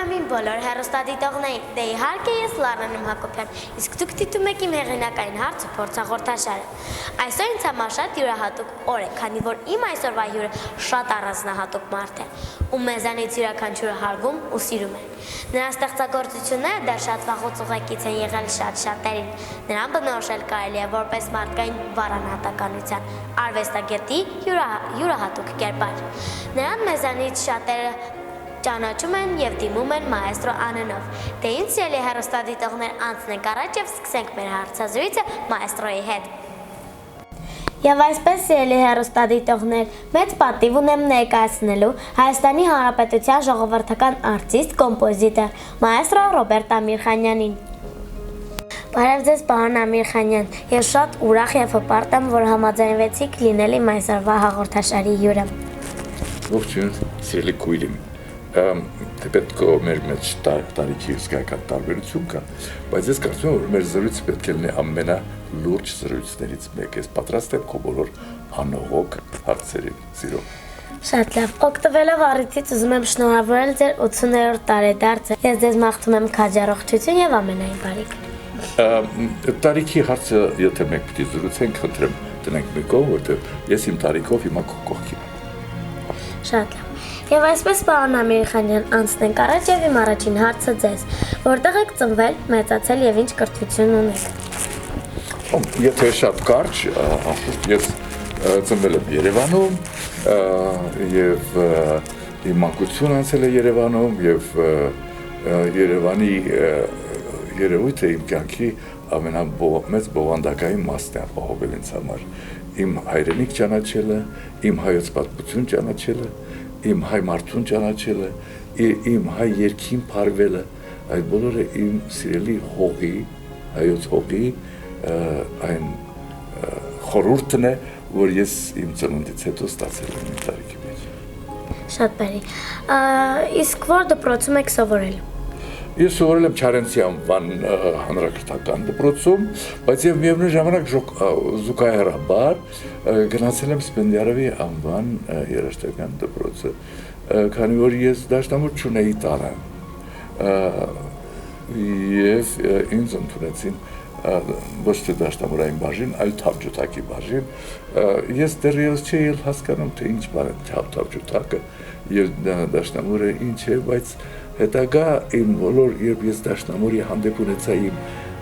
եմ իմ բոլոր հեռուստադիտողներին, դե իհարկե ես Լարան եմ Հակոբյան, իսկ դուք դիտում եք իմ հեղինակային հարց ու փորձաղորդաշարը։ Այսօր ինձ համար շատ յուրահատուկ օր է, քանի որ իմ այսօրվա հյուրը շատ առանձնահատուկ մարդ է, ում մեզանից յուրաքանչյուրը հարգում ու սիրում է։ Նրա ստեղծագործությունները դեռ շատ վաղուց ուղեկից են եղել շատերին։ Նրան բնորոշել կարելի է որպես մարդկային վառանհատականության արվեստագետի յուրահատուկ կերպար։ Նրան մեզանից շատերը ճանաչում են և դիմում են մաեստրո անունով։ Դե ինձ սիրելի հեռուստադիտողներ, անցնենք առաջ և սկսենք մեր հարցազրույցը մաեստրոյի հետ։ Եվ այսպես, սիրելի հեռուստադիտողներ, մեծ պատիվ ունեմ ներկայացնելու Հայաստանի Հանրապետության ժողովրդական արտիստ, կոմպոզիտոր, մաեստրո Ռոբերտ Ամիրխանյանին։ Բարև ձեզ, պարոն Ամիրխանյան, ես շատ ուրախ և հպարտ եմ, որ համաձայնվեցիք լինել իմ այսօրվա հաղորդաշարի հյուրը։ Ողջույն, սիրելի քույրիմ, թեպետ մեր մեջ տարիքի հսկայական տարբերություն կա, բայց ես կարծում եմ, որ մեր զրույցը պետք է լինի ամենալուրջ զրույցներից մեկը։ Ես պատրաստ եմ քո բոլոր անողոք հարցերին, սիրով։ Շատ լավ, օգտվելով առիթից ուզում եմ շնորհավորել ձեր 80-րդ տարեդարձը։ Ես ձեզ մաղթում եմ քաջառողջություն և ամենայն բարիք։ Տարիքի հարցը, եթե մենք պիտի զրուցենք, խնդրեմ տնենք մի կողմ, որտեղ ես իմ տարիքով հիմա քո կողքին եմ։ Շատ լավ։ Եվ այսպես, պարոն Ամիրխանյան, անցնենք առաջ և իմ առաջին հարցը ձեզ, որտեղ եք ծնվել, մեծացել և ինչ կրթություն ունեք։ Եթե շատ կարճ, ես ծնվել եմ Երևանում և իմ մանկություն անցել է Երևանում և Երևանի երևույթը իմ կյանքի ամենամեծ բովանդակային մասն է ապահովել ինձ համար։ Իմ հայրենիք ճանաչելը, իմ հայոց պատմություն ճանաչելը, իմ հայ մարդուն ճանաչելը, իմ հայ երգին փարվելը, այդ բոլորը իմ սիրելի հողի, հայոց հողի այն խորհուրդն է, որ ես իմ ծնունդից հետո ստացել եմ իմ տարիքի մեջ։ Շատ բարի։ Իսկ որ դպրոցում եք սովորել։ Ես սովորել եմ Չարենցի անվան հանրակրթական դպրոցում, բայց և միևնույն ժամանակ զուգահեռաբար գնացել եմ Սպենդիարովի անվան երաժշտական դպրոցը, քանի որ ես դաշնամուր չունեի տանը և ինձ ընդունեցին ոչ թե դաշնամուրային բաժին, այլ թավջութակի բաժին։ Ես դեռևս չէի հասկանում, թե ինչ բան է թավջութակը և դաշնամուրը ինչ է, բայց հետագա իմ բոլոր, երբ ես դաշնամուրի հանդեպ ունեցա իմ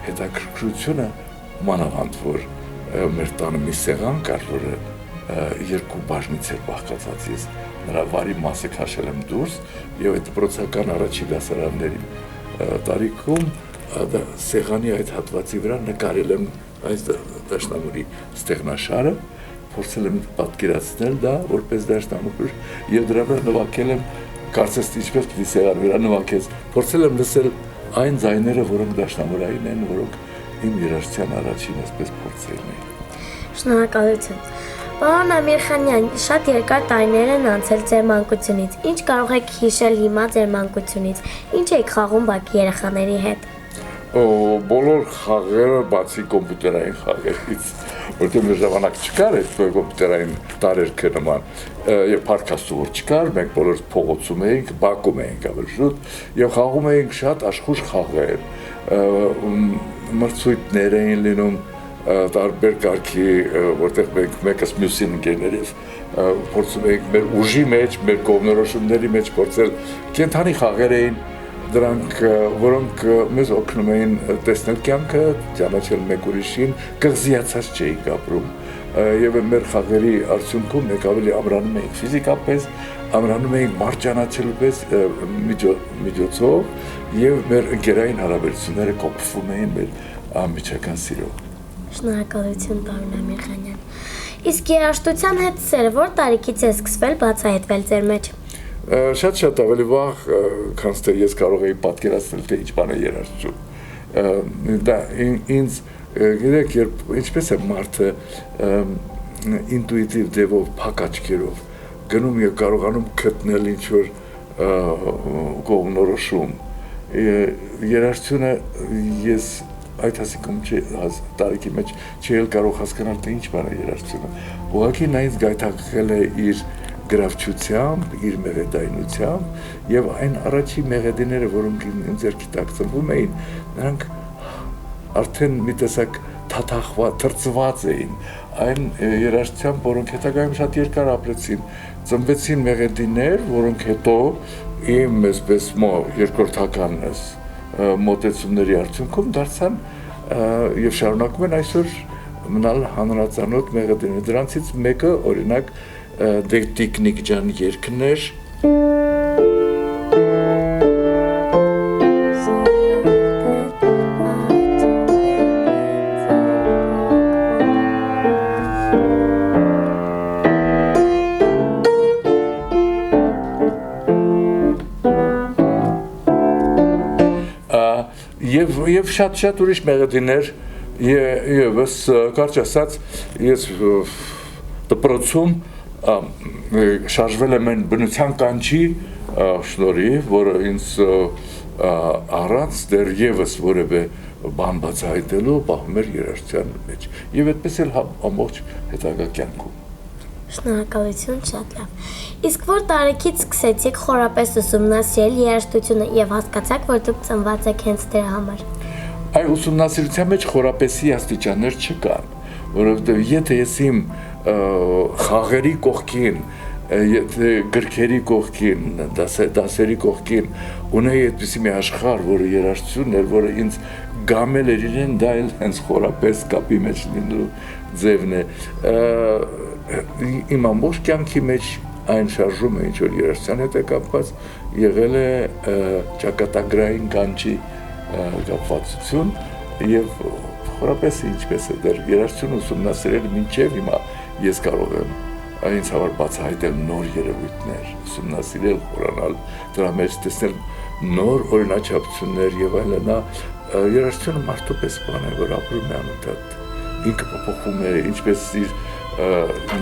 հետաքրքրությունը, մանավանդ որ մեր տանը մի սեղան կար, որը երկու բաժնից էր բաղկացած, ես նրա վարի մասը քաշել եմ դուրս և այդ դպրոցական առաջին դասարանների տարիքում սեղանի այդ հատվածի վրա նկարել եմ այս դաշնամուրի ստեղնաշարը, փորձել եմ պատկերացնել դա որպես դաշնամուր և դրա վրա նվագել եմ, կարծես ինչպես պիտի սեղանի վրա նվագես, փորձել եմ լսել այն ձայները, որոնք դաշնամուրային են, որոնք իմ երաժշտության առաջին այսպես փորձերն էին։ Շնորհակալություն։ Պարոն Ամիրխանյան, շատ երկար տարիներ են անցել ձեր մանկությունից։ Ինչ կարող եք հիշել հիմա ձեր մանկությունից։ Ինչ եք խաղում բակի երեխաների հետ։ Բոլոր խաղերը բացի կոմպյուտերային խաղերից, որտեղ մեր ժամանակ չկար այդ կոմպյուտերային տարերքը նման և փառքաստու չկար, մենք բոլորս փողոցում էինք, բակում էինք ավելի շուտ և խաղում էինք շատ աշխույժ խաղեր, մրցույթներ էին լինում տարբեր կարգի, որտեղ մենք մեկս մյուսին ընկերներով փորձում էինք մեր ուժի մեջ, մեր կողմնորոշումների մեջ փորձել կենդանի խաղեր էին, դրանք, որոնք մեզ օգնում էին տեսնել կյանքը, ճանաչել մեկ ուրիշին, կղզիացած չէինք ապրում և մեր խաղերի արդյունքում մենք ավելի ամրանում էինք ֆիզիկապես, ամրանում էինք մարդ ճանաչելու պես միջոցով և մեր ընկերային հարաբերությունները կոփվում էին մեր անմիջական սիրով։ Շնորհակալություն, պարոն Ամիրխանյան։ Իսկ երաժշտության հետ սերը որ տարիքից է սկսվել բացահայտվել ձեր մեջ։ Շատ ավելի վաղ, քան թե ես կարող էի պատկերացնել, թե ինչ բան է երաժշտություն։ Դա ինձ, գիտեք, ինչպես է մարդը ինտուիտիվ ձևով, փակ աչքերով գնում և կարողանում գտնել ինչ-որ կողմնորոշում։ Երաժշտությունը ես այդ հասիկում տարիքի մեջ չի էլ կարող հասկանալ, թե ինչ բան է երաժշտությունը։ Ուղղակի նա ինձ գայթակղել է իր գրավչությամբ, իր մեղեդայնությամբ եւ այն առաջի մեղեդիները, որոնք ինձ ձեռքի տակ ծնվում էին, նրանք արդեն մի տեսակ թրծված էին այն երաժշտությամբ, որոնք հետագայում շատ երկար ապրեցին, ծնվեցին մեղեդիներ, որոնք հետո իմ այսպես երկրորդական մոտեցումների արդյունքում դարձան եւ շարունակում են այսօր մնալ հանրածանոթ մեղեդիներ։ Դրանցից մեկը օրինակ Տիկնիկ ջան երգն էր, եւ շատ ուրիշ մեղեդիներ եւս կարճ ասած ես դպրոցում շարժվել եմ այն բնության կանչի շնորհիվ, որը ինձ առանց դեռևս որևէ բան բացահայտելու պահում էր երաժշտության մեջ եւ այդպես էլ ամբողջ հետագա կյանքում։ Շնորհակալություն, շատ լավ։ Իսկ որ տարիքից սկսեցիք խորապես ուսումնասիրել երաժշտությունը եւ հասկացաք, որ դուք ծնված եք հենց դրա համար։ Այ ուսումնասիրության մեջ խորապեսի աստիճաններ չկան, որովհետեւ եթե ես իմ խաղերի կողքին, եթե գրքերի կողքին, դասերի կողքին ունեի այդպիսի մի աշխարհ, որը երաժշտությունն էր, որը ինձ գամել էր իրեն, դա էլ հենց խորապես կապի մեջ լինելու ձևն է։ Իմ ամբողջ կյանքի մեջ այն շարժումը, ինչ որ երաժշտության հետ է կապված, եղել է ճակատագրային կանչի կապվածություն եւ խորապես ինչպես է դեռ երաժշտություն ուսումնասիրել մինչեւ հիմա ես կարող եմ ինձ համար բացահայտել նոր երևույթներ, ուսումնասիրել, խորանալ, դրա մեջ տեսնել նոր օրինաչափություններ եւ այլն։ Երաժշտությունը մարդու պես բան է, որ ապրում է անընդհատ, ինքը փոփոխվում է, ինչպես իր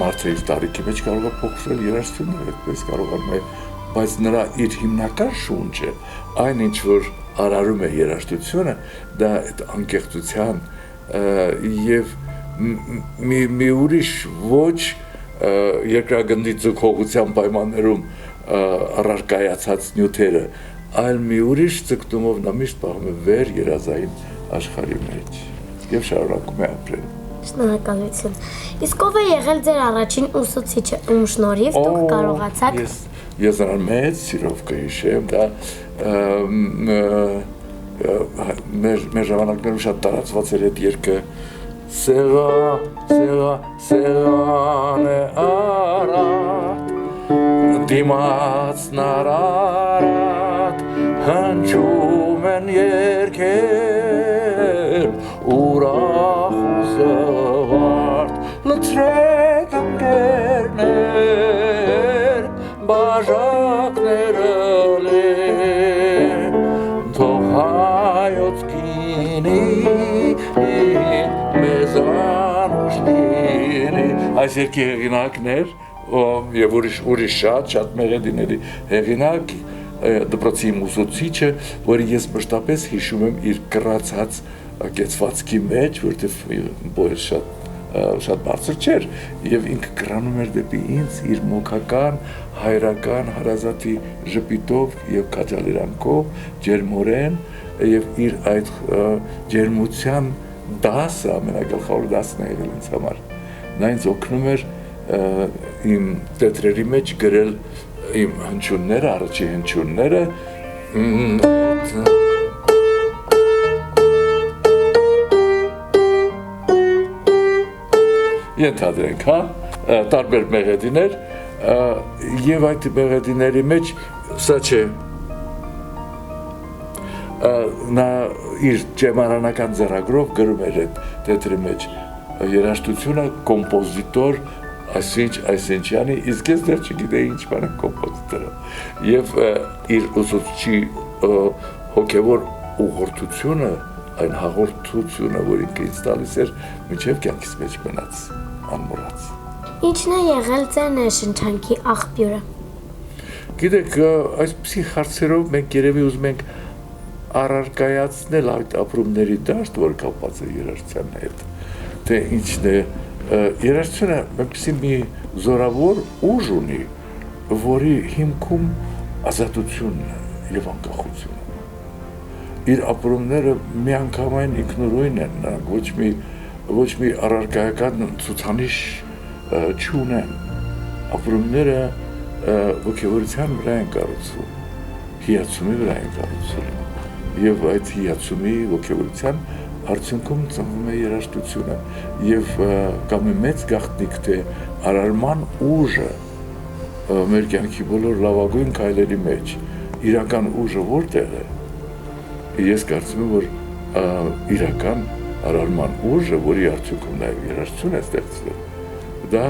մարդը իր տարիքի մեջ կարող է փոխվել, երաժշտությունը այդպես կարողանում է, բայց նրա իր հիմնական շունչը, այն ինչ որ արարում է երաժշտությունը, դա այդ անկեղծության եւ մի ուրիշ ոչ երկրագնդի ձգողության պայմաններում առարկայացած նյութերը, այլ մի ուրիշ ձգտումով նա միշտ պահում է վեր երազային աշխարհի մեջ եւ շարունակում է ապրել։ Շնորհակալություն։ Իսկ ով է եղել ձեր առաջին ուսուցիչը, ում շնորհիվ դուք կարողացաք։ Ես նրան մեծ սիրով կհիշեմ, դա մեր ժամանակներում շատ տարածված էր այդ երգը Սեղան է արատ, դիմացն արարատ, հնչում են երգեր, ուրախ ու զվարթ, լցրեք ընկերներ, բաժակները լեն, թող հայոց գինի, մեզանուշ լինի։ Այս երգի հեղինակն էր եւ ուրիշ շատ մեղեդիների հեղինակ դպրոցի ուսուցիչը, որը ես մշտապես հիշում եմ իր կռացած կեցվածքի մեջ, որտեղ բոյը շատ բարձր չէր եւ ինքը կռանում էր դեպի ինձ իր մոքական, հայրական հարազատի ժպիտով եւ քաջալերանքով, ջերմորեն եւ իր այդ ջերմության դասը ամենագլխավոր դասն է եղել ինձ համար։ Նա ինձ օգնում էր իմ տետրերի մեջ գրել իմ հնչյունները, առաջի հնչյունները, ենթադրենք, տարբեր մեղեդիներ եւ այդ մեղեդիների մեջ սա չէ նա իր ջեմարանական ձեռագրով գրում էր այդ տետրի մեջ երաժշտությունը կոմպոզիտոր այսինչյանի, իսկ ես դեռ չգիտեի ինչ բան է կոմպոզիտորը եւ իր ուսուցչի հոգեվոր ուղղորդությունը, այն հաղորդությունը, որ ինքը ինձ տալիս էր, մինչեւ կյանքիս մեջ մնաց անմոռաց։ Ինչն է եղել ձեր ներշնչանքի աղբյուրը։ Գիտեք, այսպիսի հարցերով մենք երևի ուզում ենք առարկայացնել այդ ապրումների դաշտ, որ կապված է երաժշտության հետ, թե ինչն է երաժշտությունը այնպիսի մի զորավոր ուժ ունի, որի հիմքում ազատությունն է եւ անկախությունը։ Իր ապրումները միանգամայն ինքնուրույն են, նրանք ոչ մի առարկայական ցուցանիշ չունեն։ Ապրումները ոգևորության վրա են կառուցվում, հիացումի վրա են կառուցվում եւ այդ հիացումի ոգևորության արդյունքում ծնվում է երաժշտությունը եւ կամ մեծ գաղտնիք թե արարման ուժը մեր կյանքի բոլոր լավագույն քայլերի մեջ իրական ուժը որտեղ է։ Ես կարծում եմ, որ իրական արարման ուժը, որի արդյունքում նաեւ երաժշտություն է ստեղծվել, դա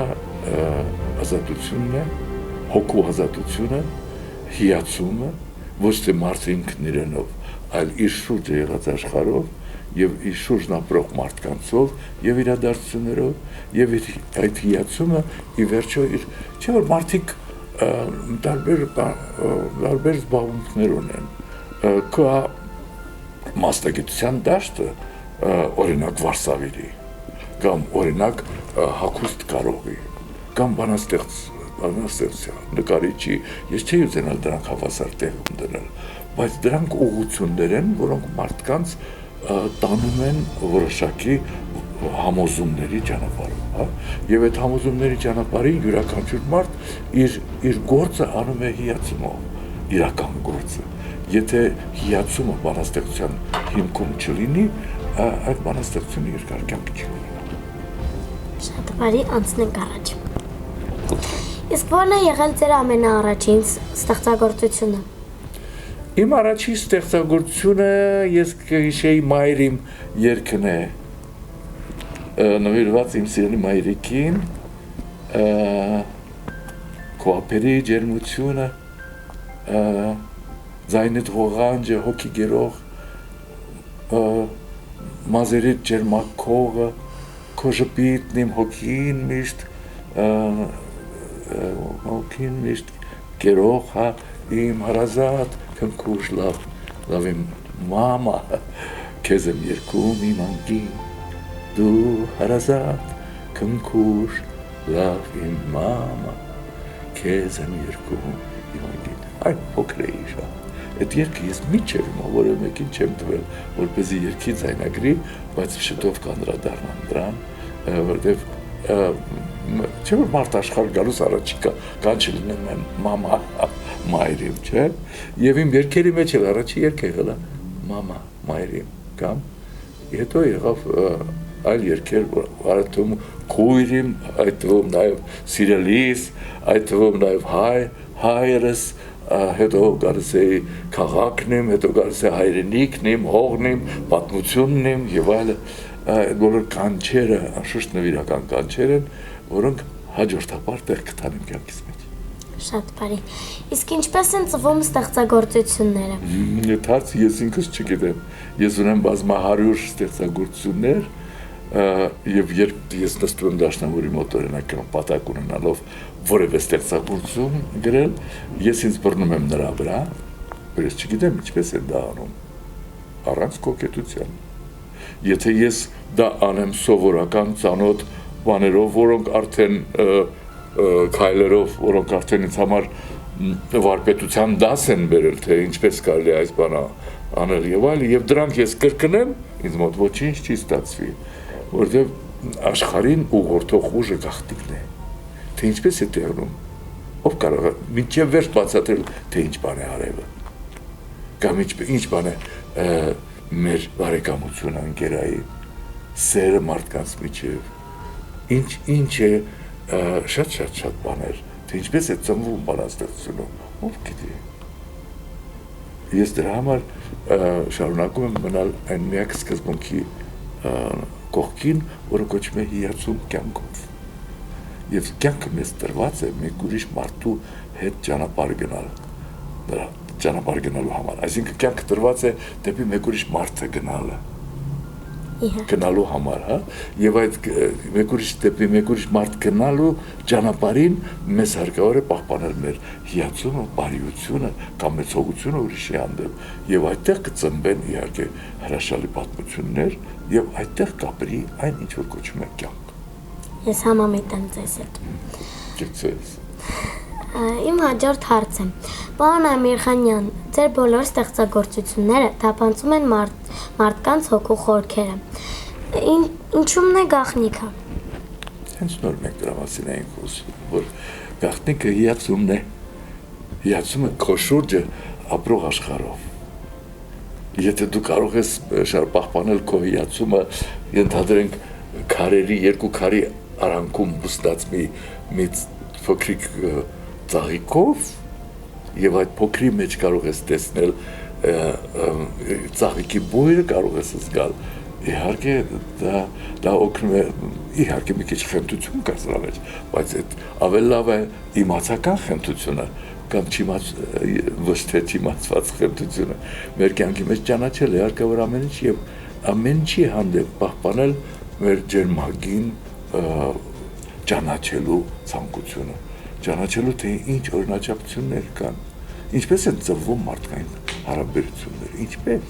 ազատությունն է, հոգու ազատությունը, հիացումը, ոչ թե մարդը ինքն իրենով, այլ իր շուրջը եղած աշխարհով եւ իր շուրջն ապրող մարդկանցով եւ իրադարձություններով եւ այդ հիացումը ի վերջո իր չէ որ մարդիկ տարբեր զբաղմունքներ ունեն կա մասնագիտության դաշտը օրինակ Վարշավի կամ օրինակ հագուստ կարողի կամ բանաստեղծության նկարիչի ես չի ուզենալ դրանք հավասար տեղում դնել բայց դրանք ուղղություններ են որոնք մարդկանց տանում են որոշակի համոզումների ճանապարհով, հա, եւ այդ համոզումների ճանապարհին յուրաքանչյուր մարդ իր գործը անում է հիացումով, իրական գործը։ Եթե հիացումը բանաստեղծության հիմքում չլինի, այդ բանաստեղծությունը երկար կյանք չի ունենա։ Շատ բարի, անցնենք առաջ։ Իսկ ո՞րն է եղել ձեր ամենաառաջին ստեղծագործությունը։ Իմ առաջին ստեղծագործությունը ես կհիշեի մայրիմ երգն է նվիրված իմ սիրելի մայրիկին քո ափերի ջերմությունը ձայնդ ղողանջը հոգի գերող մազերիդ ջերմակողը քո ժպիտն իմ հոգին միշտ գերող հա իմ հարազատ քնքուշ լավ իմ մամա քեզ եմ երգում իմ անկին դու հարազատ քնքուշ լավ իմ մամա քեզ եմ երգում իմ անկին այն փոքր էի շատ այդ երգը ես միջև իմ որևէ մեկին չեմ տվել որպեսզի երգի ձայնագրի բայց շուտով կանդրադառնամ դրան որտեվ չէ որ մարդ աշխարհ գալուց առաջիկա կանչելնեմ եմ մամա մայրիմ չէ եւ իմ երգերի մեջ էլ առաջի երգը եղել է մամա մայրիմ կամ հետո եղավ այլ երգեր այդ թվում քույրիմ այդ թվում նաեւ սիրելիս այդ թվում նաեւ հայրս հետո գալիս է քաղաքն իմ հետո գալիս է հայրենիքն իմ հողն իմ պատմությունն իմ եւ այլը այդ բոլոր կանչերը անշուշտ նվիրական կանչեր են որոնք հաջորդաբար տեղ կտան իմ կյանքից մեջ Շատ բարի իսկ ինչպես են ծնվում ստեղծագործությունները Այդ հարցը ես ինքս չգիտեմ ես ունեմ բազմահարյուր ստեղծագործություններ եւ երբ ես նստում եմ դաշնամուրի մոտ օրինակ պատակ ունենալով որևէ ստեղծագործություն գրել ես ինձ բռնում եմ նրա վրա որ ես չգիտեմ ինչպես է դա անում առանց կոկետության եթե ես դա անեմ սովորական ծանոթ բաներով որոնք արդեն քայլերով որոնք արդեն ինձ համար վարպետության դաս են բերել թե ինչպես կարելի է այս բանը անել եւ այլ եւ դրանք ես կրկնեմ ինձ մոտ ոչինչ չի ստացվի որովհետեւ աշխարհին ուղղորդող ուժը գաղտնիքն է թե ինչպես է տեղնում ով կարող է մինչև վերջ բացատրել թե ինչ բան է արևը կամ ինչ բան է մեր բարեկամությունը ընկերայի սերը մարդկանց միջև ինչ է շատ բաներ թե ինչպես է ծնվում բանաստեղծությունը ով գիտի ես դրա համար շարունակում եմ մնալ այն միակ սկզբունքի կողքին որը կոչվում է հիացում կյանքով եւ կյանքը մեզ տրված է մեկ ուրիշ մարդու հետ ճանապարհ գնալ դրա ճանապարհ գնալու համար այսինքն կյանքը տրված է դեպի մեկ ուրիշ մարդը գնալու համար, հա, եւ այդ մեկ ուրիշ մարդ գնալու ճանապարհին մեզ հարկավոր է պահպանել մեր հիացումը, բարիությունը, կամեցողությունը ուրիշի հանդեպ եւ այդտեղ կծնվեն իհարկե հրաշալի պատմություններ եւ այդտեղ կապրի այն ինչ որ կոչվում է կյանք։ Ես համամիտ եմ ձեզ հետ։ Գիտես։ Իմ հաջորդ հարց է։ Պարոն Ամիրխանյան, ձեր բոլոր ստեղծագործությունները թափանցում են մարդկանց հոգու խորքերը։ Ինչու՞մն է գաղտնիքը։ Հենց նոր մենք դրա մասին էինք խոսում, որ գաղտնիքը հիացումն է։ Հիացումը քո շուրջը ապրող աշխարհով։ Եթե դու կարող ես պահպանել քո հիացումը, ենթադրենք երկու քարի արանքում բուսնած մի փոքրիկ ծաղիկով եւ այդ փոքրի մեջ կարող ես տեսնել ծաղիկի բույրը, կարող ես զգալ։ Իհարկե դա օգնում է, իհարկե մի քիչ խնդություն կա սրա մեջ, բայց այդ ավելի լավ է իմացական խնդությունը կամ ոչ թե չիմացված խնդությունը։ Մեր կյանքի մեջ ճանաչել է հարկավոր ամեն ինչ եւ ամեն ինչի հանդեպ պահպանել մեր ջերմագին ճանաչելու ցանկությունը, ճանաչելու թե ինչ օրինաչափություններ կան, ինչպես են ծնվում մարդկային հարաբերությունները, ինչպես,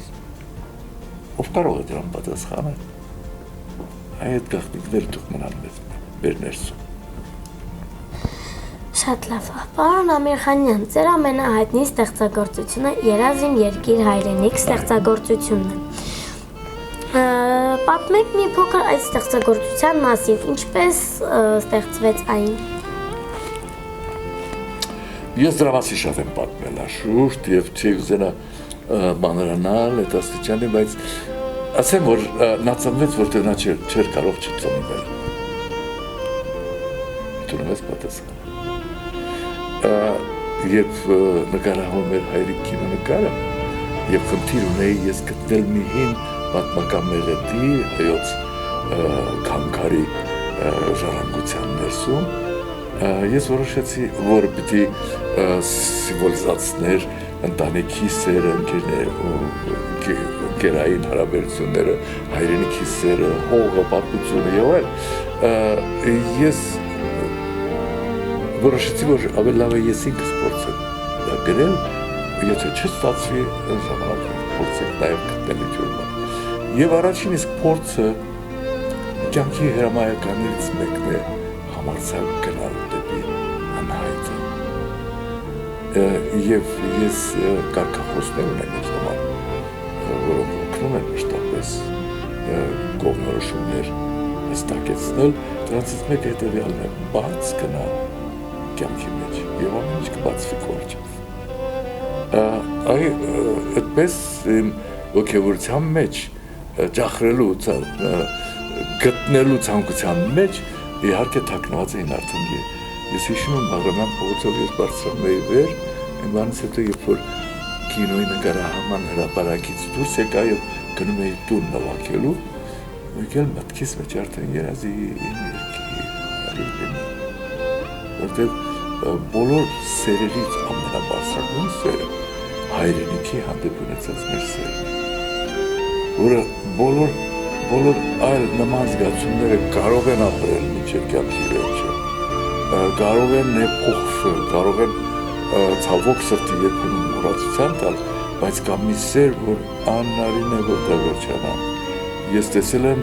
ով կարող է դրան պատասխանել, այդ գաղտնիքները թող մնան մեր ներսում։ Շատ լավ։ Պարոն Ամիրխանյան, ձեր ամենահայտնի ստեղծագործությունը Երազիմ երկիր հայրենիք ստեղծագործությունն է։ Պատմեք մի փոքր այդ ստեղծագործության մասին, ինչպես ստեղծվեց այն։ Ես դրա մասին շատ եմ պատմել անշուշտ եւ չի ուզենա մանրանալ այդ աստիճանի, բայց ասեմ, որ նա ծնվեց, որտեղ նա չէր կարող չծնվել։ Դու ես պատասխան։ Երբ նկարահանում էր հայրիկ կինոնկարը եւ խնդիր ունեի ես գտնել մի հին պատմական մեղեդի հայոց քանքարի ժառանգության ներսում, ես որոշեցի, որ պիտի սիմվոլիզացներ ընտանիքի սերը, ընկերային հարաբերությունները, հայրենիքի սերը, հողը, պատմությունը եւ այլ, ես որոշեցի, որ ավելի լավ է ես ինքս փորձեմ դա գրել, եթե չստացվի, ժամանակ փորձեք նաև գտնել իջուրը։ Եվ առաջին իսկ փորձը կյանքի հրամայականներից մեկն է համարձակ գնալ դեպի անհայտը։ Եվ ես կարգախոսներ ունեմ ինձ համար, որոնք օգնում են մշտապես կողմնորոշումներ հստակեցնել, դրանցից մեկը հետևյալն է՝ բաց գնալ կյանքի մեջ եւ ամեն ինչ կբացվի քո առջեւ։ Այդպես իմ ոգևորության մեջ ջախրելու գտնելու ցանկության մեջ իհարկե թաքնված էին արդեն ես հիշում եմ Բաղրամյան փողոցով ես բարձրանում էի վեր, այնքանից հետո երբ որ կինոյի նկարահանման հրապարակից դուրս եկա եւ գնում էի տուն նվագելու, եկել մտքիս մեջ արդեն երազի որտեղ բոլոր սերերից ամենաբարձրագույն սերը հայրենիքի հանդեպ ունեցած մեր սերն է, որը բոլոր այլ նման զգացումները կարող են ապրել մինչև կյանքի վերջը, կարող են փոխվել, կարող են ցավոք սրտի երբեմն մոռացության տալ, բայց կա մի սեր, որ անհնարին է որ դա վերջանա։ Ես տեսել եմ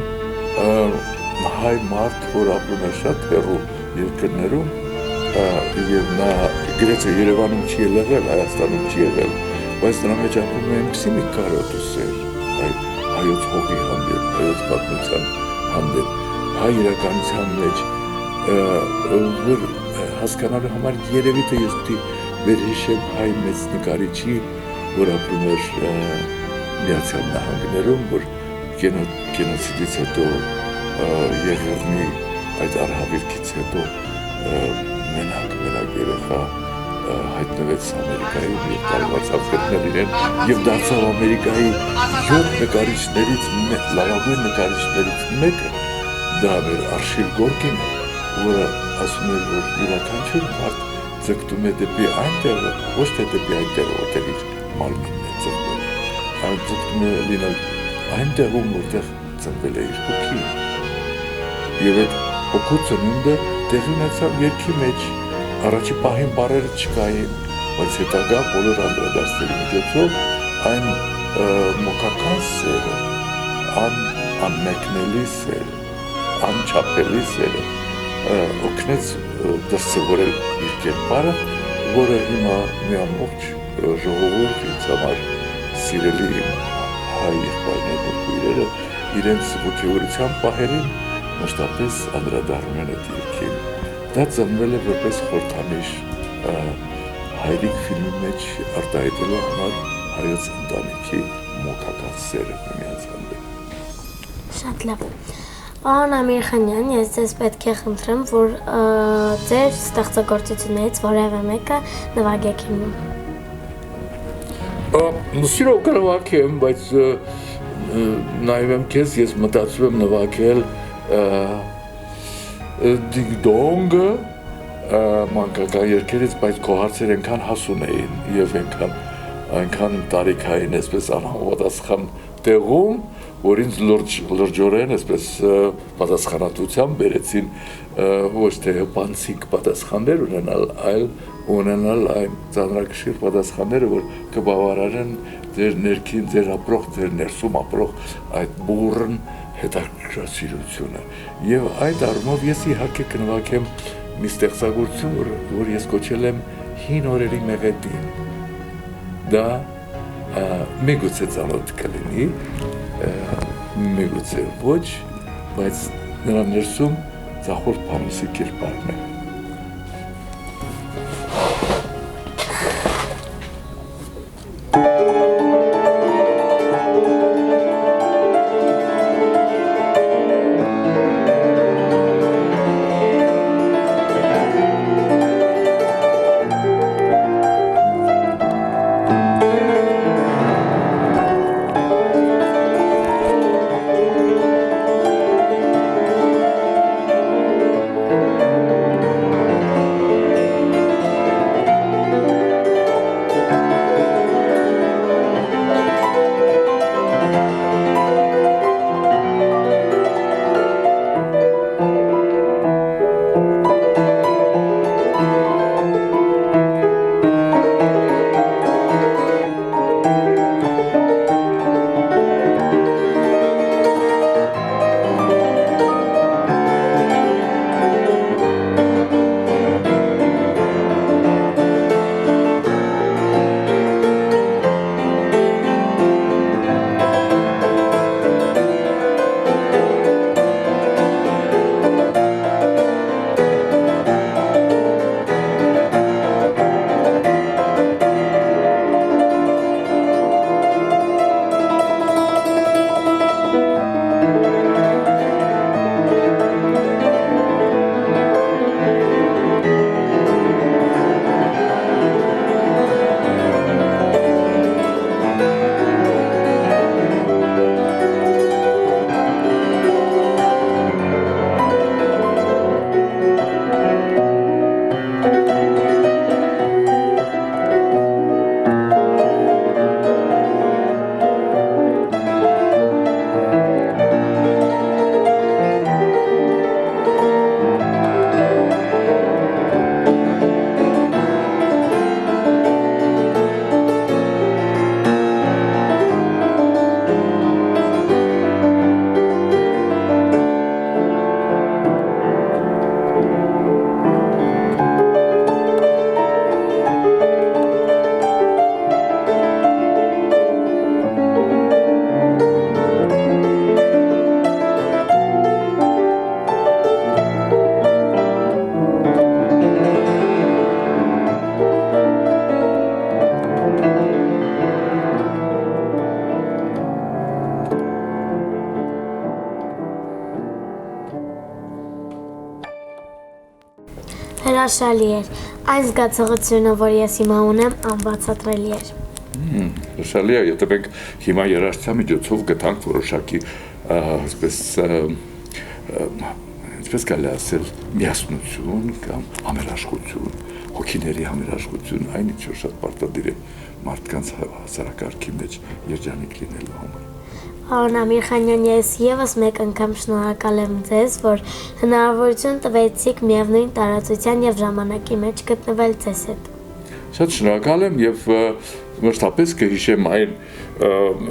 հայ մարդ, որ ապրում է շատ հեռու երկրներում, եւ նա գրեթե Երևանում չի եղել, Հայաստանում չի եղել, բայց նրա մեջ ապրում է այնպիսի մի կարոտ ու սեր, հայոց հողի հանդեպ, հայոց պատմության հանդեպ, հայ իրականության մեջ, որ հասկանալու համար երևի թե ես պիտի վերհիշեմ հայ մեծ նկարիչի, որ ապրում էր Միացյալ Նահանգներում, որ գենոցիդից հետո Եղեղնի այդ արհավիրքից հետո մենակ երեխա հայտնվեց Ամերիկայում եւ կարողացավ գտնել իրեն եւ դարձավ Ամերիկայի 7 նկարիչներից լավագույն նկարիչներից մեկը, դա էր Արշիլ Գորկին, որը ասում էր, որ յուրաքանչյուր մարդ ձգտում է դեպի այնտեղ, ոչ թե դեպի այնտեղ, որտեղ իր մարմինն է ծնվել, այլ ձգտում է լինել այնտեղում, որտեղ ծնվել է իր հոգին։ Եվ այդ հոգու ծնունդը տեղի ունեցավ երգի մեջ, առաջի պահին բառերը չկային, բայց հետագա բոլոր անդրադարձների միջոցով այն մոկական սերը, անմեկնելի սերը, անչափելի սերը օգնեց դրսևորել իր կերպարը որը հիմա մի ամբողջ ժողովուրդ ինձ համար սիրելի հայ եղբայրներն ու քույրերը իրենց ոգևորության պահերին մշտապես անդրադառնում են այդ երգին։ Դա ծնվել է որպես խորհրդանիշ հայրիկ ֆիլմի մեջ արտահայտելու համար հայոց ընտանիքի մոթական սերը միմյանց հանդեպ։ Շատ լավ։ Պարոն Ամիրխանյան, ես ձեզ պետք է խնդրեմ, որ ձեր ստեղծագործություններից որևէ մեկը նվագեք հիմնում։ Սիրով կնվագեմ, բայց նայում եմ քեզ, ես մտածում եմ նվագել դինգ-դոնգը մանկական երգերից, բայց քո հարցերը այնքան հասուն էին եւ այնքան տարիքային, այսպես անհամապատասխան տեղում, որ ինձ լրջորեն, այսպես պատասխանատվությամբ բերեցին ոչ թե հպանցիկ պատասխաններ ունենալ, այլ ունենալ այն ծանրակշիռ պատասխանները, որ կբավարարեն ձեր ներքին, ձեր ապրող, ձեր ներսում ապրող այդ բուրըն հետաքրքրասիրությունը։ Եվ այդ առումով ես իհարկե կնվագեմ մի ստեղծագործություն, որ ես կոչել եմ հին օրերի մեղեդին։ Դա միգուցե ծանոթ կլինի, միգուցե ոչ, բայց նրա ներսում ծախորդ Փամոսի կերպարն է։ Հրաշալի էր, այս զգացողությունը, որ ես հիմա ունեմ, անբացատրելի էր։ Հրաշալի է, եթե մենք հիմա երաժշտության միջոցով գտանք որոշակի, այսպես կարելի ասել, միասնություն կամ համերաշխություն, հոգիների համերաշխություն, այն ինչ որ շատ պարտադիր է մարդկանց հասարակարգի մեջ երջանիկ լինելու համար։ Պարոն Ամիրխանյան, ես ևս մեկ անգամ շնորհակալ եմ ձեզ, որ հնարավորություն տվեցիք միևնույն տարածության եւ ժամանակի մեջ գտնվել ձեզ հետ։ Շատ շնորհակալ եմ եւ մշտապես կհիշեմ այն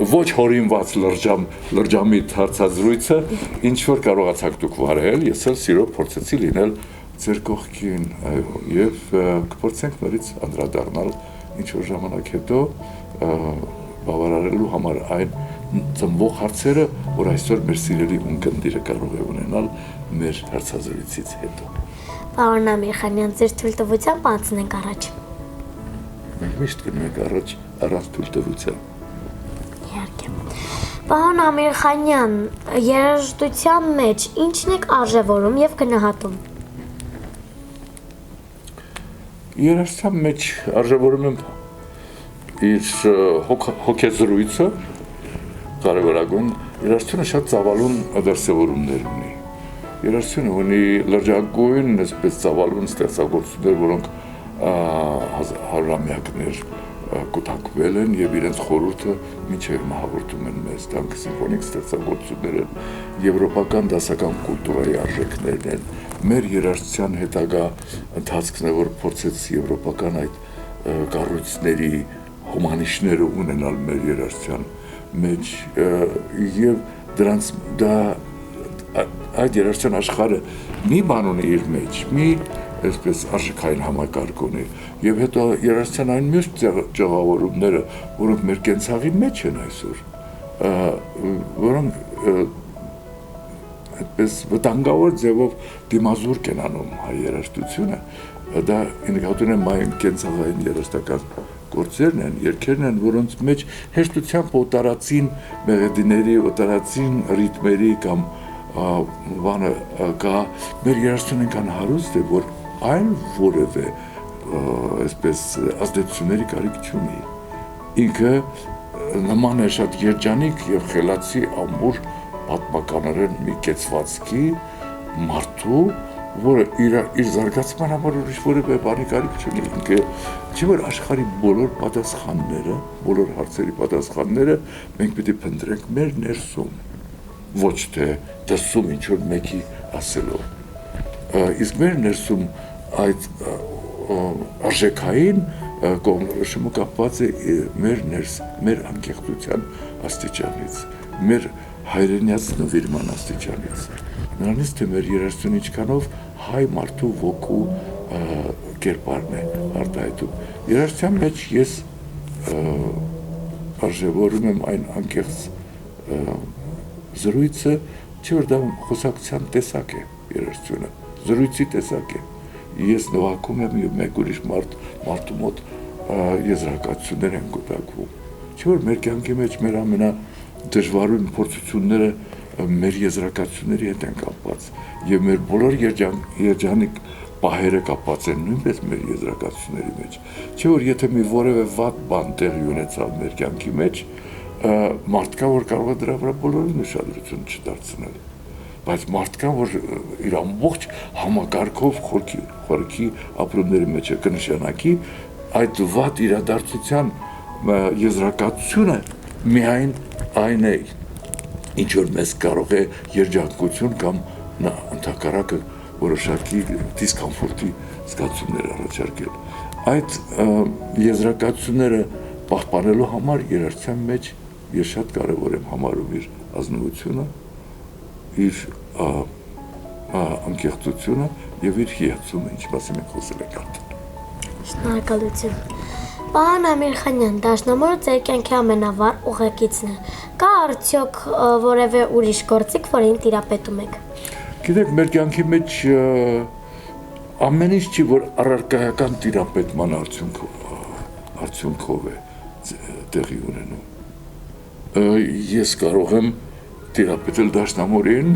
ոչ հորինված լրջամիտ հարցազրույցը, ինչ որ կարողացաք դուք վարել, ես էլ սիրով փորձեցի լինել ձեր կողքին, այո, եւ կփորձենք նորից անդրադառնալ ինչ որ ժամանակ հետո բավարարելու համար այն ծնվող հարցերը, որ այսօր մեր սիրելի ունկնդիրը կարող է ունենալ մեր հարցազրույցից հետո։ Պարոն Ամիրխանյան, ձեր թույլտվությամբ անցնենք առաջ։ Մենք միշտ գնում ենք առաջ առանց թույլտվության։ Իհարկե։ Պարոն Ամիրխանյան, երաժշտության մեջ ինչն եք արժևորում եւ գնահատում։ Երաժշտության մեջ արժևորում եմ իր հոգեզրույցը, կարևորագույն, երաժշտությունը շատ ծավալուն դրսևորումներ ունի։ Երաժշտությունը ունի լրջագույն, այսպես ծավալուն ստեղծագործություններ, որոնք հարյուրամյակներ կուտակվել են եւ իրենց խորհուրդը մինչեւ մահավորում են մեզ։ Դրանք սիմֆոնիկ ստեղծագործություններ են, եվրոպական դասական կուլտուրայի արժեքներն են։ Մեր երաժշտության հետագա ընթացքն է, որ փորձեց եվրոպական այդ կառույցների հոմանիշները ունենալ մեր երաժշտության մեջ եւ դրանց դա այդ երաժշտության աշխարհը մի բան ունի իր մեջ, մի այսպես արժեքային համակարգ ունի եւ հետո երաժշտության այն մյուս ճեղավորումները, որոնք մեր կենցաղի մեջ են այսօր, որոնք այդպես վտանգավոր ձևով դիմազուրկ են անում հայ երաժշտությունը, դա ինքնատուն այն կենցաղային երաժշտական գործերն են, երգերն են, որոնց մեջ հեշտությամբ օտարացին մեղեդիների, օտարացին ռիթմերի կամ բանը կա, մեր երաժշտությունը այնքան հարուստ է, որ այլ որևէ այսպես ազդեցությունների կարիք չունի։ Ինքը նման է շատ երջանիկ եւ խելացի ամուր պատմականորեն մի կեցվածքի մարդու, որը իր զարգացման համար ուրիշ որևէ բանի կարիք չունի, ինքը չի որ աշխարհի բոլոր պատասխանները, բոլոր հարցերի պատասխանները մենք պիտի փնտրենք մեր ներսում, ոչ թե դրսում ինչ որ մեկի ասելով։ Իսկ մեր ներսում այդ արժեքային կողմնորոշումը կապված է մեր անկեղծության աստիճանից, մեր հայրենյաց նվիրման աստիճանից։ Նրանից թե մեր երաժշտությունը ինչքանով հայ մարդու ոգու կերպարն է արտահայտում։ Երաժշտության մեջ ես արժևորում եմ այն անկեղծ զրույցը, չէ որ դա խոսակցության տեսակ է երաժշտությունը, զրույցի տեսակ է։ Ես նվագում եմ եւ մեկ ուրիշ մարդու մոտ եզրակացություններ են կուտակվում։ Չէ որ մեր կյանքի մեջ մեր ամենադժվարին փորձությունները մեր եզրակացությունների հետ են կապված եւ մեր բոլոր երջանիկ պահերը կապված են նույնպես մեր եզրակացությունների մեջ։ Չէ որ եթե մի որևէ վատ բան տեղի ունեցավ մեր կյանքի մեջ, մարդ կա, որ կարող է դրա վրա բոլորին ուշադրություն չդարձնել, բայց մարդ կա, որ իր ամբողջ համակարգով խորքի ապրումների մեջ է կնշանակի այդ վատ իրադարձության եզրակացությունը միայն այն է, ինչ որ մեզ կարող է երջանկություն կամ ընդհակառակը որոշակի դիսկոմֆորտի զգացումներ առաջարկել։ Այդ եզրակացությունները պահպանելու համար երաժշտության մեջ ես շատ կարևոր եմ համարում իր ազնվությունը, իր անկեղծությունը եւ իր հիացումը, ինչ մասին ենք խոսել ենք արդեն։ Շնորհակալություն։ Պարոն Ամիրխանյան, դաշնամուրը ձեր կյանքի ամենավառ ուղեկիցն է։ Կա արդյոք որևէ ուրիշ գործիք, որին տիրապետում եք։ Գիտեք, մեր կյանքի մեջ ամեն ինչ չի, որ առարկայական տիրապետման արդյունքով է տեղի ունենում։ Ես կարող եմ տիրապետել դաշնամուրին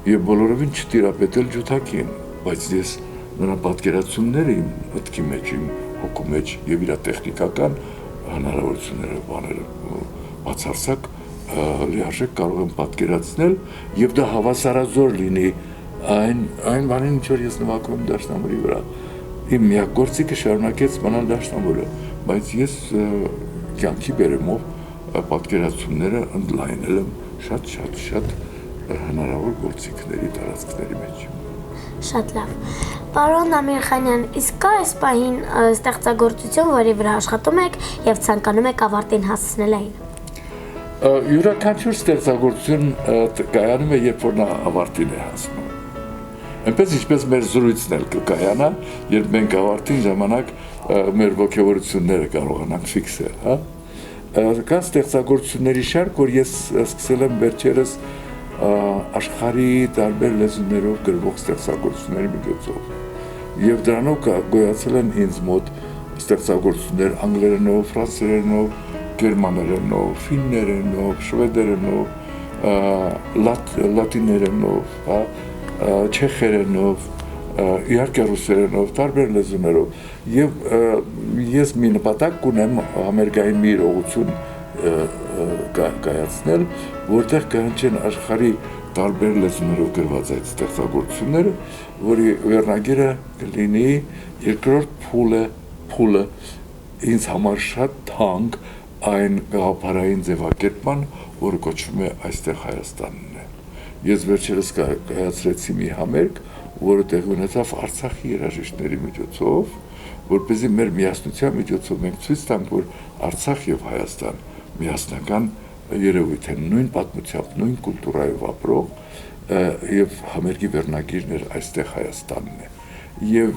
եւ բոլորովին չտիրապետել ջութակին, բայց ես նրա պատկերացումները իմ մտքի մեջ, իմ հոգու մեջ եւ իր տեխնիկական հնարավորությունները, բաները բացարձակ լիարժեք կարող եմ պատկերացնել եւ դա հավասարազոր լինի այն բանին, ինչ որ ես նվագում եմ դաշնամուրի վրա։ Իմ միակ գործիքը շարունակեց մնալ դաշնամուրը, բայց ես կյանքի բերումով պատկերացումները ընդլայնել եմ շատ հնարավոր գործիքների տարածքների մեջ։ Շատ լավ։ Պարոն Ամիրխանյան, իսկ կա այս պահին ստեղծագործություն, որի վրա աշխատում եք եւ ցանկանում եք ավարտին հասցնել այն։ Յուրաքանչյուր ստեղծագործություն կայանում է, երբ որ նա ավարտին է հասնում։ Այնպես ինչպես մեր զրույցն էլ կկայանա, երբ մենք ավարտին ժամանակ մեր ոգևորությունները կարողանանք ֆիքսել, հա։ Կան ստեղծագործությունների շարք, որ ես սկսել եմ վերջերս աշխարհի տարբեր լեզուներով գրվող ստեղծագործությունների միջոցով։ Եվ դրանով գոյացել են ինձ մոտ ստեղծագործություններ անգլերենով, ֆրանսերենով, գերմաներենով, ֆիններենով, շվեդերենով, լատիներենով, հա, չեխերենով, իհարկե ռուսերենով, տարբեր լեզուներով։ Եվ ես մի նպատակ ունեմ համերգային մի իրողություն կայացնել, որտեղ կհնչեն աշխարհի տարբեր լեզուներով գրված այդ ստեղծագործությունները, որի վերնագիրը կլինի երկրորդ փուլը ինձ համար շատ թանկ այն գաղափարային ձևակերպման, որը կոչվում է այստեղ Հայաստանն է։ Ես վերջերս կայացրեցի մի համերգ, որը տեղի ունեցավ Արցախի երաժիշտների միջոցով, որպեսզի մեր միասնության միջոցով մենք ցույց տանք, որ Արցախ եւ Հայաստան միասնական երևույթ են, նույն պատմությամբ, նույն կուլտուրայով ապրող եւ համերգի վերնագիրն էր այստեղ Հայաստանն է։ Եվ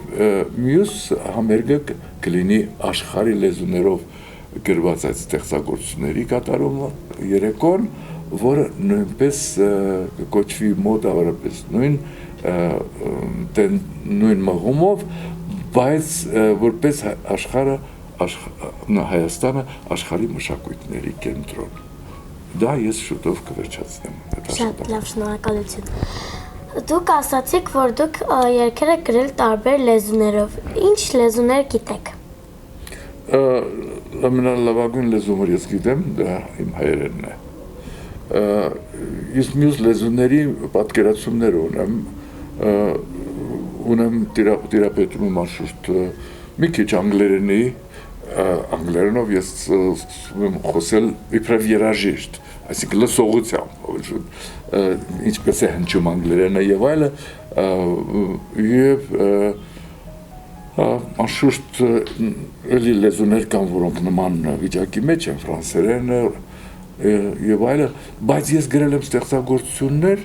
մյուս համերգը կլինի աշխարհի լեզուներով գրված այդ ստեղծագործությունների կատարումը երեկոն, որը նույնպես կոչվի մոտավորապես նույն մղումով, բայց որպես Հայաստանը աշխարհի մշակույթների կենտրոն։ Դա ես շուտով կվերջացնեմ։ Շատ լավ, շնորհակալություն։ Դուք ասացիք, որ դուք երգեր եք գրել տարբեր լեզուներով։ Ինչ լեզուներ գիտեք։ Ամենալավագույն լեզուն, որ ես գիտեմ, դա իմ հայերենն է։ Ես մյուս լեզուների պատկերացումներ ունեմ տիրապետում եմ անշուշտ մի քիչ անգլերենով ես խոսել իբրև երաժիշտ, այսինքն լսողությամբ, ինչպես է հնչում անգլերենը եւ այլը, եւ անշուշտ էլի լեզուներ կան, որոնք նման վիճակի մեջ են, ֆրանսերենը եւ այլը, բայց ես գրել եմ ստեղծագործություններ,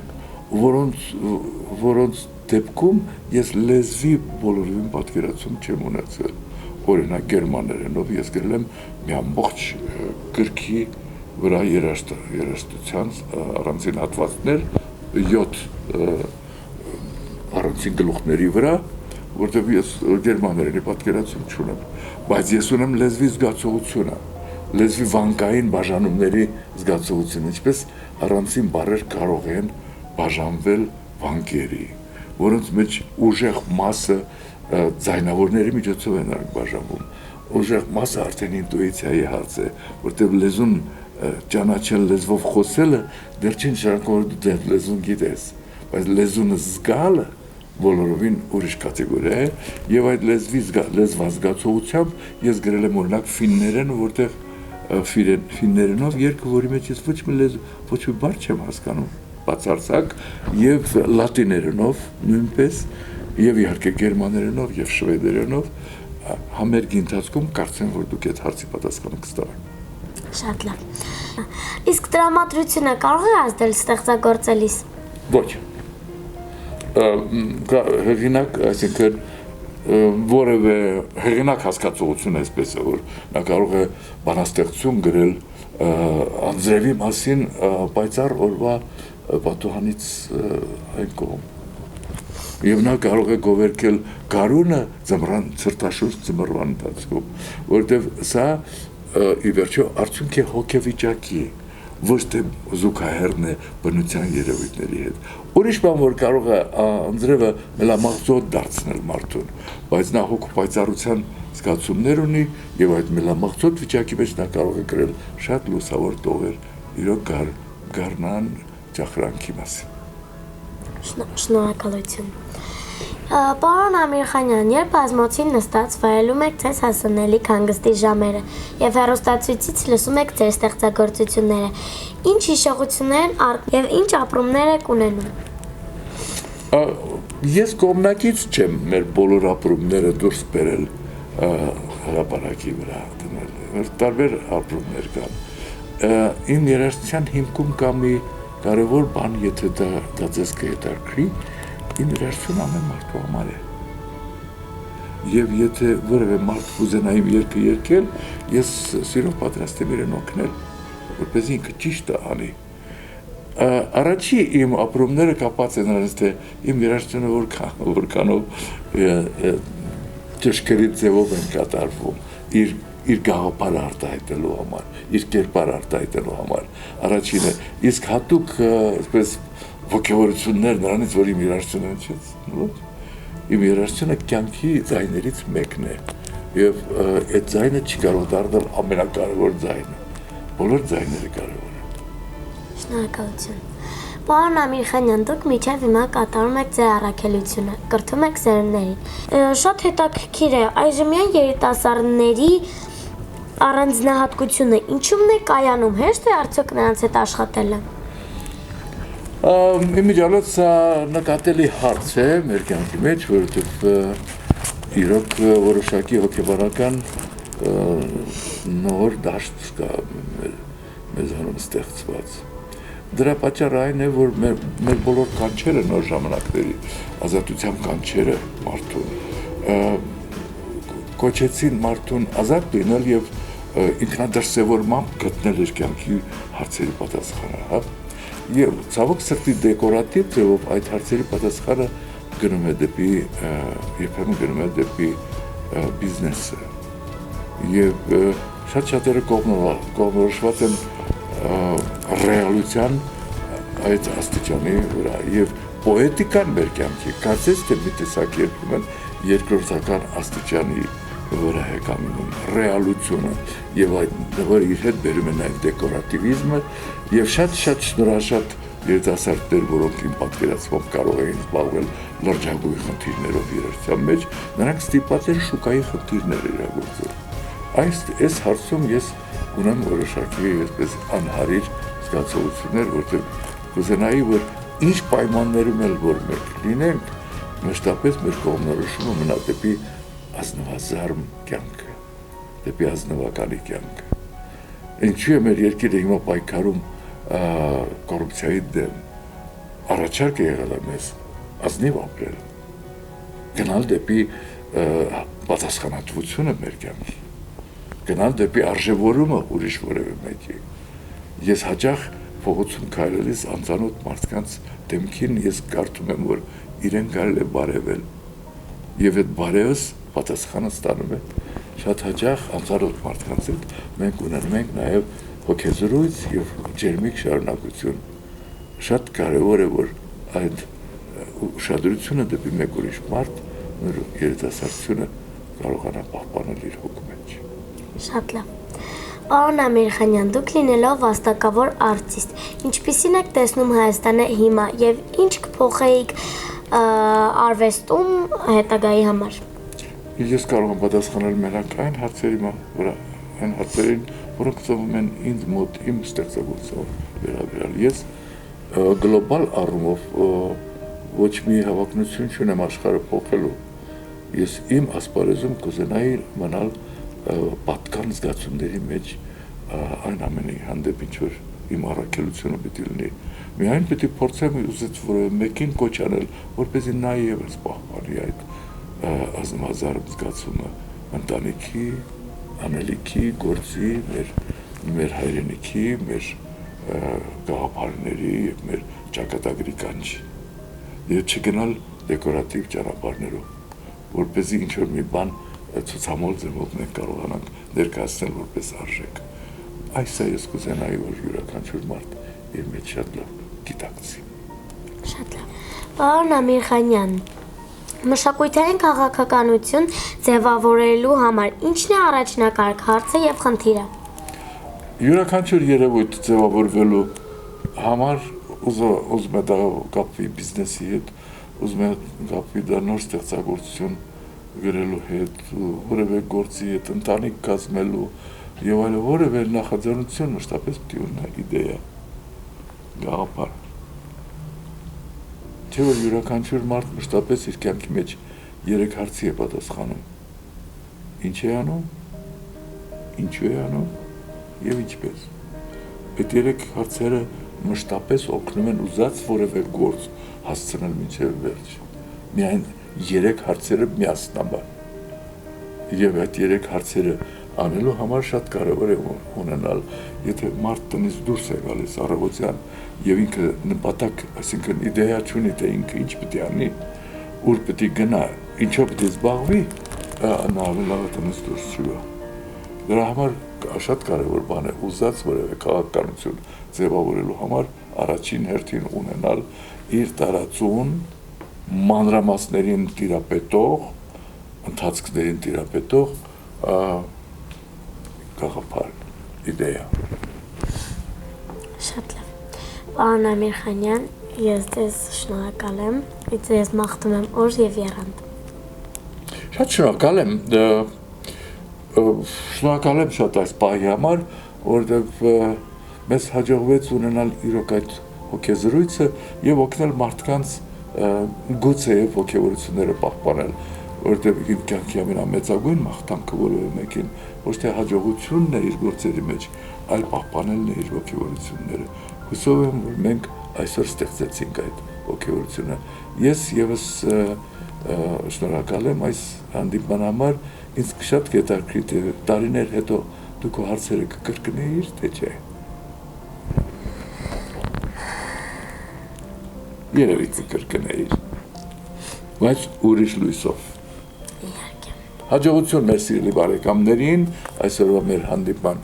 որոնց դեպքում ես լեզվի բոլորովին պատկերացում չեմ ունեցել։ Օրինակ գերմաներենով ես գրել եմ մի ամբողջ գրքի վրա երաժշտության առանձին հատվածներ 7 առանձին գլուխների վրա, որտեղ ես գերմաներենի պատկերացում չունեմ, բայց ես ունեմ լեզվի զգացողությունը, լեզվի վանկային բաժանումների զգացողությունը, ինչպես առանձին բառեր կարող են բաժանվել վանկերի, որոնց մեջ ուժեղ մասը ձայնավորների միջոցով են բաժանվում, ուժեղ մասը արդեն ինտուիցիայի հարց է, որտեղ լեզուն ճանաչել լեզվով խոսելը դեռ չի նշանակում, որ դու լեզուն գիտես, բայց լեզունը զգալը բոլորովին ուրիշ կատեգորիա է, եւ այդ լեզվազգացողությամբ ես գրել եմ օրինակ ֆիններեն, որտեղ ֆիններենով երկը, որի մեջ ես ոչ մի բառ չեմ հասկանում, բացարձակ, եւ լատիներենով նույնպես, եւ իհարկե գերմաներենով եւ շվեդերենով համերգի ընթացքում կարծեմ, որ դուք այդ հարցի պատասխանը կստանաք։ Շատ լավ։ Իսկ տրամադրությունը կարող է ազդել ստեղծագործելիս։ Ոչ։ Հեղինակ, այսինքն որևէ հեղինակ հասկացողություն այսպես է, որ նա կարող է բանաստեղծություն գրել անձրևի մասին պայծառ օրվա պատուհանից այն կողմ։ Եվ նա կարող է գովերքել գարունը ձմռան ցրտաշուչ ձմռան ընթացքում, որտեղ սա ի վերջո արդյունք է հոգեվիճակի, ոչ թե զուգահեռն է բնության երևույթների հետ։ Ուրիշ բան, որ կարող է անձրևը մելամաղձոտ դարձնել մարդուն, բայց նա հոգու պայծառության զգացումներ ունի եւ այդ մելամաղձոտ վիճակի մեջ նա կարող է գրել շատ լուսավոր տողեր իրոք գառնան ճախրանքի մասին։ Շնորհակալություն։ Պարոն Ամիրխանյան, երբ բազմոցին նստած վայելում եք ձեզ հասանելիք հանգստի ժամերը եւ հեռուստացույցից լսում եք ձեր ստեղծագործությունները, ինչ հիշողություններ եւ ինչ ապրումներ եք ունենում։ Ես կողմնակից չեմ մեր բոլոր ապրումները դուրս բերել հրապարակի վրա դնել, տարբեր ապրումներ կան։ Իմ երաժշտության հիմքում կա մի կարևոր բան, եթե դա ձեզ կհետաքրքրի, իմ երաշխությունը ամեն մարդու համար է։ Եվ եթե որևէ մարդ կուզենա իմ երգը երգել, ես սիրով պատրաստ եմ իրեն օգնել, որպեսզի ինքը ճիշտը անի։ Առաջի իմ ապրումները կապած են նրանց, թե իմ երաշխությունը որքանով ճշգրիտ ձևով են կատարվում իր գաղափարը արտահայտելու համար, իր կերպարը արտահայտելու համար։ Առաջինը, իսկ հատուկ այսպես ոգևորություններ նրանից, որ իմ երաշխությունը չէ։ Իմ երաշխությունը կյանքի ձայներից մեկն է, եւ այդ ձայնը չի կարող դառնալ ամենակարևոր ձայնը։ Բոլոր ձայները կարևոր են։ Շնորհակալություն։ Պարոն Ամիրխանյան, դուք միջև հիմա կատարում եք ձեր առաքելությունը, կրթում եք սերունդներին։ Շատ հետաքրքիր է, այժմյան երիտասարդների առանձնահատկությունը ինչու՞մն է կայանում, հեշտ է արդյոք նրանց հետ աշխատելը։ Իմիջիալոց սա նկատելի հարց է մեր կյանքի մեջ, որովհետև իրոք որոշակի հոգեբանական նոր դաշտ կա մեզանում ստեղծված։ Դրա պատճառը այն է, որ մեր բոլոր կանչերը նոր ժամանակների ազատության կանչերը մարդուն կոչեցին մարդուն ազատ լինել եւ ինքնադրսևորմամբ գտնել իր կյանքի հարցերի պատասխանը, Եվ ցավոք սրտի դեկորատիվ ձևով այդ հարցերի պատասխանը գնում է դեպի երբեմն գնում է դեպի բիզնեսը եւ շատ շատերը կողմնորոշված են ռեալության այդ աստիճանի վրա եւ պոետիկան մեր կյանքի կարծես թե մի տեսակ երբեմն երկրորդական աստիճանի վրա է կանգնում ռեալությունը եւ այդ որ իր հետ բերում է նաեւ դեկորատիվիզմը եւ շատ շնորհաշատ երիտասարդներ, որոնք իմ պատկերացմամբ կարող էին զբաղվել լրջագույն խնդիրներով երաժշտության մեջ, նրանք ստիպված են շուկայի խնդիրներ իրագործել։ Այս հարցում ես ունեմ որոշակի այսպես անհարիր զգացողություններ, որտեղ կուզենայի, որ ինչ պայմաններում էլ որ մենք լինենք, մշտապես մեր կողմնորոշումը մնա դեպի ազնվազարմ կյանքը, դեպի ազնվականի կյանքը։ Ինչու է մեր երկիրը հիմա պայքարում կոռուպցիայի դեմ, առաջարկ է եղել մեզ ազնիվ ապրել, գնալ դեպի պատասխանատվությունը մեր կյանքի, գնալ դեպի արժևորումը ուրիշ որևէ մեկի։ Ես հաճախ փողոցում քայլելիս անծանոթ մարդկանց դեմքին ես կարդում եմ, որ իրեն կարելի է բարևել, եւ այդ բարևս պատասխանը ստանում է շատ հաճախ անծանոթ մարդկանց հետ մենք ունենում ենք նաև հոգեզրույց եւ ջերմիկ շարունակություն շատ կարեւոր է որ այդ ուշադրությունը դեպի մեկ ուրիշ մարդ մեր երիտասարդությունը կարողանա պահպանել իր հոգու մեջ շատ լավ Պարոն Ամիրխանյան դուք լինելով վաստակավոր արտիստ ինչպիսին եք տեսնում Հայաստանը հիմա եւ ինչ կփոխեիք արվեստում հետագայի համար Ես կարող եմ պատասխանել մենակ այն հարցերի վրա, այն հարցերին, որոնք ծնվում են ինձ մոտ իմ ստեղծագործությամբ վերաբերյալ։ Ես գլոբալ առումով ոչ մի հավակնություն չունեմ աշխարհը փոխելու։ Ես իմ ասպարեզում կուզենայի մնալ պատկան զգացումների մեջ այն ամենի հանդեպ ինչ որ իմ առաքելությունը պետք է լինի։ Միայն պետք է փորձեմ ուզեց որևէ մեկին կոչ անել, որպեսզի նա եւս պահպանի այդ ազնվազարմ զգացումը ընտանիքի, անելիքի, գործի, մեր հայրենիքի, մեր գաղափարների եւ մեր ճակատագրի կանչի։ Եվ չգնալ դեկորատիվ ճանապարհներով, որպեսզի ինչ որ մի բան ցուցամոլ ձևով մենք կարողանանք ներկայացնել որպես արժեք։ Այսա ես կուզենայի, որ յուրաքանչյուր մարդ իր մեջ շատ լավ գիտակցի։ Շատ լավ։ Պարոն Ամիրխանյան, մշակութային քաղաքականություն ձևավորելու համար ինչն է առաջնակարգ հարցը եւ խնդիրը։ Յուրաքանչյուր երևույթ ձևավորվելու համար ուզում է դա կապվի բիզնեսի հետ, ուզում է կապվի դա նոր ստեղծագործություն գրելու հետ, որևէ գործի հետ, ընտանիք կազմելու եւ այլն, որևէ նախաձեռնություն մշտապես պետք է ունենա իդեա, գաղափար։ Չէ՞ որ յուրաքանչյուր մարդ մշտապես իր կյանքի մեջ 3 հարցի է պատասխանում. Ինչ է անում, ինչու է անում եւ ինչպես։ Այդ 3 հարցերը մշտապես օգնում են ուզած որևէ գործ հասցնել մինչև վերջ։ Միայն 3 հարցերը միասնաբար։ Եվ այդ 3 հարցերը անելու համար շատ կարևոր է ունենալ, եթե մարդ տնից դուրս է գալիս առավոտյան եւ ինքը նպատակ, այսինքն իդեա չունի, թե ինքը ինչ պետք է անի, ուր պետք է գնա, ինչով պետք է զբաղվի, նա լավ տնից դուրս չգա։ Դրա համար շատ կարևոր բան է ուզած որևէ քաղաքականություն ձևավորելու համար առաջին հերթին ունենալ իր տարածուն մանրամասներին տիրապետող, ընթացքներին տիրապետող գաղափար, իդեա։ Շատ լավ։ Պարոն Ամիրխանյան, ես ձեզ շնորհակալ եմ, ես մաղթում եմ օր եւ եռանդ։ Շատ շնորհակալ եմ, շնորհակալ եմ շատ այս պահի համար, որովհետև մեզ հաջողվեց ունենալ իրոք այդ հոգեզրույցը եւ օգնել մարդկանց գուցե եւ ոգեվորությունները պահպանել, որովհետև իմ կյանքի ամենամեծագույն մաղթանքը որևէ մեկին ոչ թե հաջողությունն է իր գործերի մեջ, այլ պահպանելն է իր ոգեվորությունները։ Հուսով եմ, որ մենք այսօր ստեղծեցինք այդ ոգեվորությունը։ Ես եւս շնորհակալ եմ այս հանդիպման համար, ինձ շատ հետաքրքիր է տարիներ հետո դու քո հարցերը կկրկնեիր, թե չէ։ Երևի կկրկնեիր, բայց ուրիշ լույսով։ Հաջողություն մեր սիրելի բարեկամներին, այսօրվա մեր հանդիպման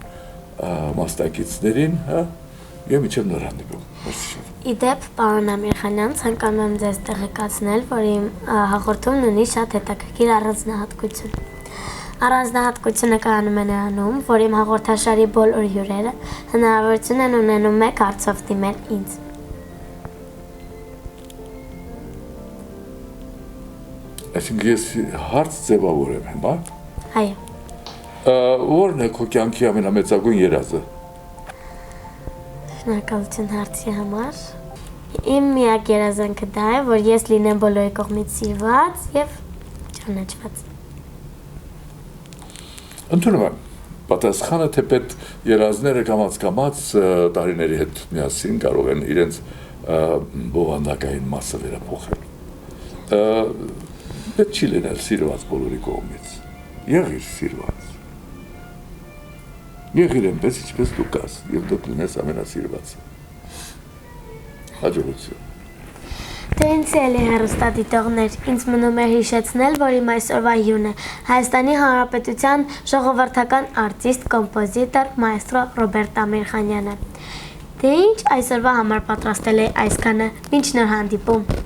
մասնակիցներին, եւ մինչեւ նոր հանդիպում։ Իդեպ, պարոն Ամիրխանյան, ցանկանում եմ ձեզ տեղեկացնել, որ իմ հաղորդումն ունի շատ հետաքրքիր առանձնահատկություն։ Առանձնահատկությունը կայանում է նրանում, որ իմ հաղորդաշարի բոլոր հյուրերը հնարավորություն են ունենում մեկ հարցով դիմել ինձ։ Այսինքն ես հարց ձևավորեմ հիմա։ Այո։ Որն է քո կյանքի ամենամեծագույն երազը։ Շնորհակալություն հարցի համար։ Իմ միակ երազանքը դա է, որ ես լինեմ բոլորի կողմից սիրված եւ ճանաչված։ Ընդունում եմ։ Պատասխանը թեպետ երազները կամաց տարիների հետ միասին կարող են իրենց բովանդակային մասը վերափոխել։ Պետք չի լինել սիրված բոլորի կողմից։ Եղիր սիրված։ Եղիր այնպես, ինչպես դու կաս, եւ դու կլինես ամենասիրվածը։ Հաջողություն։ Տենցիելի հեռուստադիտողներ, ինձ մնում է հիշեցնել, որ իմ այսօրվա հյուրն է Հայաստանի Հանրապետության ժողովրդական արտիստ, կոմպոզիտոր, մայստրո Ռոբերտ Ամիրխանյանը։ Դե ինչ այսօրվա համար պատրաստել է այսքանը, մինչ նոր հանդիպում։